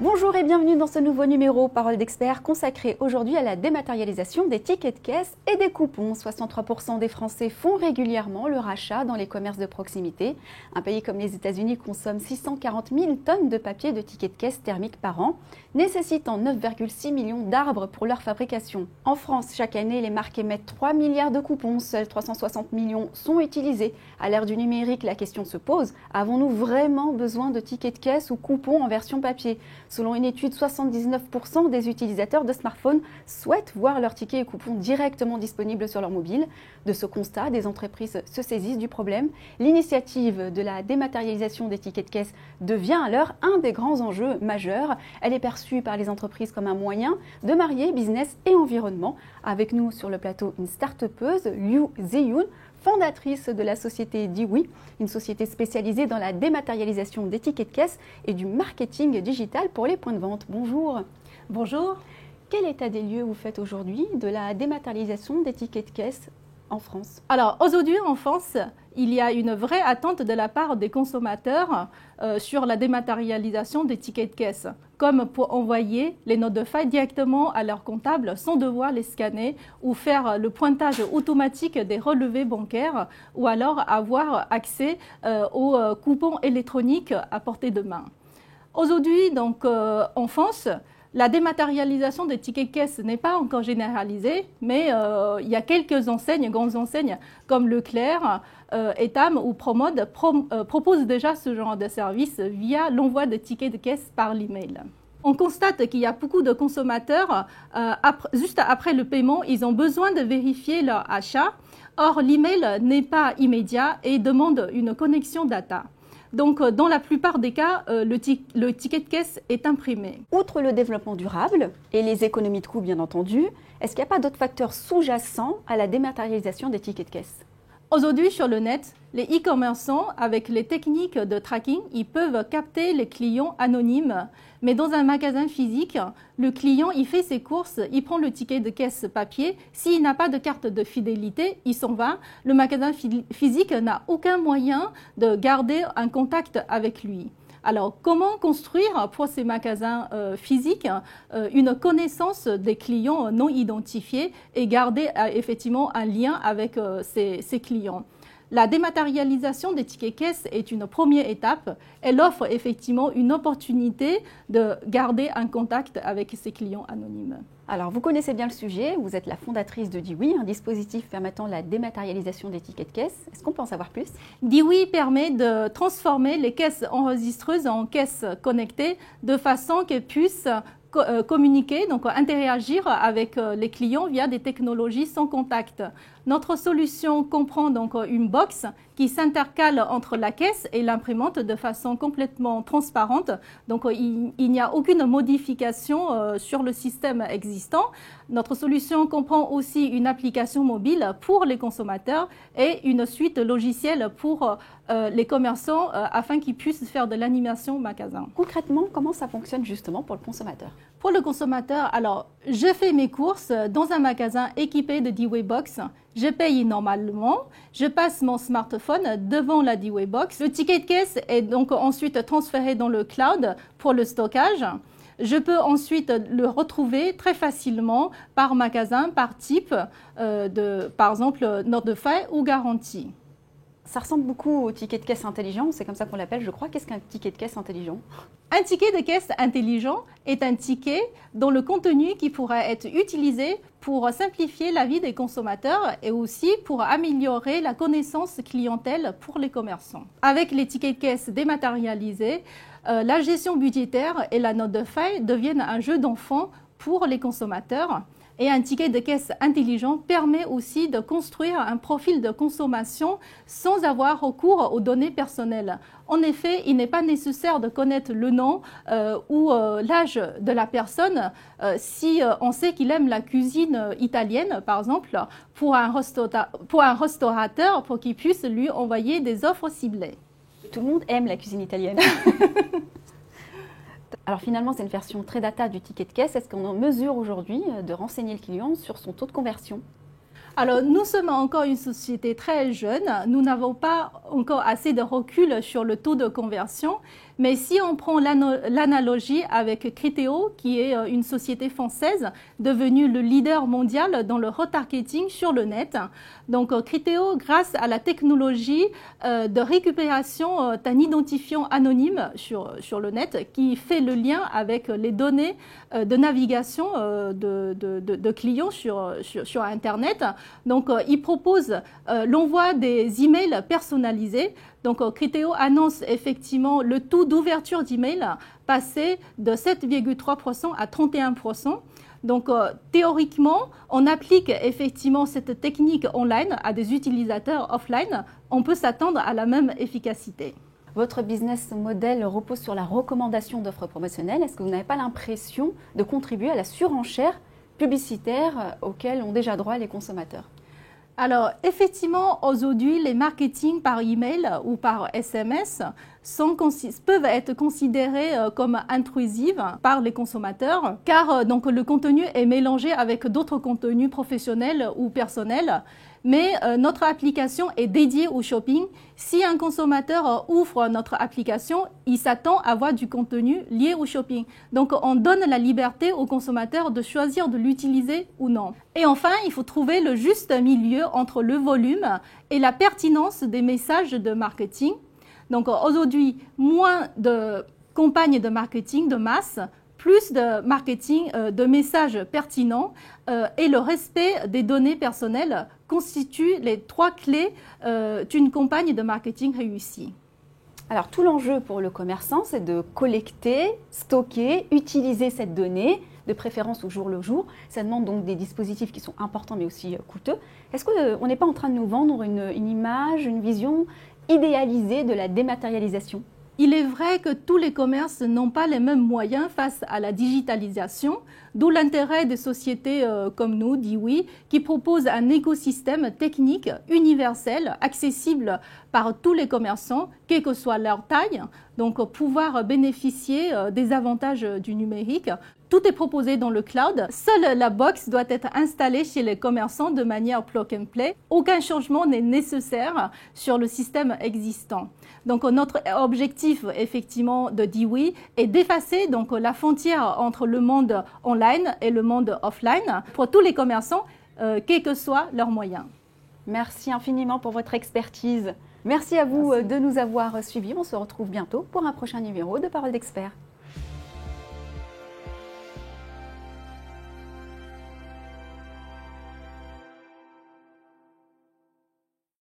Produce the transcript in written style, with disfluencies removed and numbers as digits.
Bonjour et bienvenue dans ce nouveau numéro Parole d'experts consacré aujourd'hui à la dématérialisation des tickets de caisse et des coupons. 63% des Français font régulièrement le rachat dans les commerces de proximité. Un pays comme les États-Unis consomme 640 000 tonnes de papier de tickets de caisse thermiques par an, nécessitant 9,6 millions d'arbres pour leur fabrication. En France, chaque année, les marques émettent 3 milliards de coupons. Seuls 360 millions sont utilisés. À l'ère du numérique, la question se pose, avons-nous vraiment besoin de tickets de caisse ou coupons en version papier ? Selon une étude, 79% des utilisateurs de smartphones souhaitent voir leurs tickets et coupons directement disponibles sur leur mobile. De ce constat, des entreprises se saisissent du problème. L'initiative de la dématérialisation des tickets de caisse devient alors un des grands enjeux majeurs. Elle est perçue par les entreprises comme un moyen de marier business et environnement. Avec nous sur le plateau, une start-upeuse, Liu Ziyun, fondatrice de la société Diwi, une société spécialisée dans la dématérialisation des tickets de caisse et du marketing digital pour les points de vente. Bonjour. Bonjour. Quel état des lieux vous faites aujourd'hui de la dématérialisation des tickets de caisse en France? Alors aujourd'hui en France, il y a une vraie attente de la part des consommateurs sur la dématérialisation des tickets de caisse, comme pour envoyer les notes de frais directement à leur comptable sans devoir les scanner ou faire le pointage automatique des relevés bancaires ou alors avoir accès aux coupons électroniques à portée de main. Aujourd'hui, donc, en France, la dématérialisation des tickets de caisse n'est pas encore généralisée, mais il y a quelques enseignes, grandes enseignes comme Leclerc, Etam ou Promode proposent déjà ce genre de service via l'envoi de tickets de caisse par l'email. On constate qu'il y a beaucoup de consommateurs, juste après le paiement, ils ont besoin de vérifier leur achat. Or, l'email n'est pas immédiat et demande une connexion data. Donc, dans la plupart des cas, le ticket de caisse est imprimé. Outre le développement durable et les économies de coûts, bien entendu, est-ce qu'il n'y a pas d'autres facteurs sous-jacents à la dématérialisation des tickets de caisse? Aujourd'hui, sur le net, les e-commerçants, avec les techniques de tracking, ils peuvent capter les clients anonymes. Mais dans un magasin physique, le client, il fait ses courses, il prend le ticket de caisse papier. S'il n'a pas de carte de fidélité, il s'en va. Le magasin physique n'a aucun moyen de garder un contact avec lui. Alors, comment construire pour ces magasins physiques une connaissance des clients non identifiés et garder effectivement un lien avec ces clients? La dématérialisation des tickets caisse est une première étape. Elle offre effectivement une opportunité de garder un contact avec ses clients anonymes. Alors, vous connaissez bien le sujet, vous êtes la fondatrice de Diwi, un dispositif permettant la dématérialisation des tickets de caisse. Est-ce qu'on peut en savoir plus? Diwi permet de transformer les caisses enregistreuses en caisses connectées de façon qu'elles puissent communiquer, donc interagir avec les clients via des technologies sans contact. Notre solution comprend donc une box qui s'intercale entre la caisse et l'imprimante de façon complètement transparente. Donc il n'y a aucune modification sur le système existant. Notre solution comprend aussi une application mobile pour les consommateurs et une suite logicielle pour les commerçants afin qu'ils puissent faire de l'animation magasin. Concrètement, comment ça fonctionne justement pour le consommateur? Pour le consommateur, alors je fais mes courses dans un magasin équipé de Diwi Box. Je paye normalement, je passe mon smartphone devant la Diwi Box. Le ticket de caisse est donc ensuite transféré dans le cloud pour le stockage. Je peux ensuite le retrouver très facilement par magasin, par type, par exemple note de frais ou garantie. Ça ressemble beaucoup au ticket de caisse intelligent, c'est comme ça qu'on l'appelle, je crois. Qu'est-ce qu'un ticket de caisse intelligent? Un ticket de caisse intelligent est un ticket dont le contenu qui pourrait être utilisé pour simplifier la vie des consommateurs et aussi pour améliorer la connaissance clientèle pour les commerçants. Avec les tickets de caisse dématérialisés, la gestion budgétaire et la note de frais deviennent un jeu d'enfant pour les consommateurs. Et un ticket de caisse intelligent permet aussi de construire un profil de consommation sans avoir recours aux données personnelles. En effet, il n'est pas nécessaire de connaître le nom ou l'âge de la personne si on sait qu'il aime la cuisine italienne, par exemple, pour un restaurateur, pour qu'il puisse lui envoyer des offres ciblées. Tout le monde aime la cuisine italienne. Alors finalement, c'est une version très data du ticket de caisse. Est-ce qu'on est en mesure aujourd'hui de renseigner le client sur son taux de conversion? Alors, nous sommes encore une société très jeune. Nous n'avons pas encore assez de recul sur le taux de conversion, Mais si on prend l'analogie avec Criteo, qui est une société française devenue le leader mondial dans le retargeting sur le net. Donc Criteo, grâce à la technologie de récupération d'un identifiant anonyme sur le net qui fait le lien avec les données de navigation de clients sur Internet. Donc il propose l'envoi des emails personnalisés. Donc Criteo annonce effectivement le taux d'ouverture d'email passé de 7,3% à 31%. Donc théoriquement, on applique effectivement cette technique online à des utilisateurs offline. On peut s'attendre à la même efficacité. Votre business model repose sur la recommandation d'offres promotionnelles. Est-ce que vous n'avez pas l'impression de contribuer à la surenchère publicitaire auquel ont déjà droit les consommateurs ? Alors, effectivement, aujourd'hui, les marketing par email ou par SMS peuvent être considérés comme intrusifs par les consommateurs, car donc, le contenu est mélangé avec d'autres contenus professionnels ou personnels. Mais notre application est dédiée au shopping. Si un consommateur ouvre notre application, il s'attend à voir du contenu lié au shopping. Donc, on donne la liberté au consommateur de choisir de l'utiliser ou non. Et enfin, il faut trouver le juste milieu entre le volume et la pertinence des messages de marketing. Donc, aujourd'hui, moins de campagnes de marketing de masse, plus de marketing, de messages pertinents et le respect des données personnelles constituent les 3 clés d'une campagne de marketing réussie. Alors tout l'enjeu pour le commerçant, c'est de collecter, stocker, utiliser cette donnée, de préférence au jour le jour. Ça demande donc des dispositifs qui sont importants mais aussi coûteux. Est-ce qu'on n'est pas en train de nous vendre une image, une vision idéalisée de la dématérialisation ? Il est vrai que tous les commerces n'ont pas les mêmes moyens face à la digitalisation, d'où l'intérêt des sociétés comme nous, Diwi, qui proposent un écosystème technique universel, accessible par tous les commerçants, quelle que soit leur taille, donc pouvoir bénéficier des avantages du numérique. Tout est proposé dans le cloud. Seule la box doit être installée chez les commerçants de manière plug and play. Aucun changement n'est nécessaire sur le système existant. Donc notre objectif effectivement de Diwi est d'effacer donc la frontière entre le monde online et le monde offline pour tous les commerçants, quels que soient leurs moyens. Merci infiniment pour votre expertise. Merci à vous de nous avoir suivis. On se retrouve bientôt pour un prochain numéro de Parole d'Expert.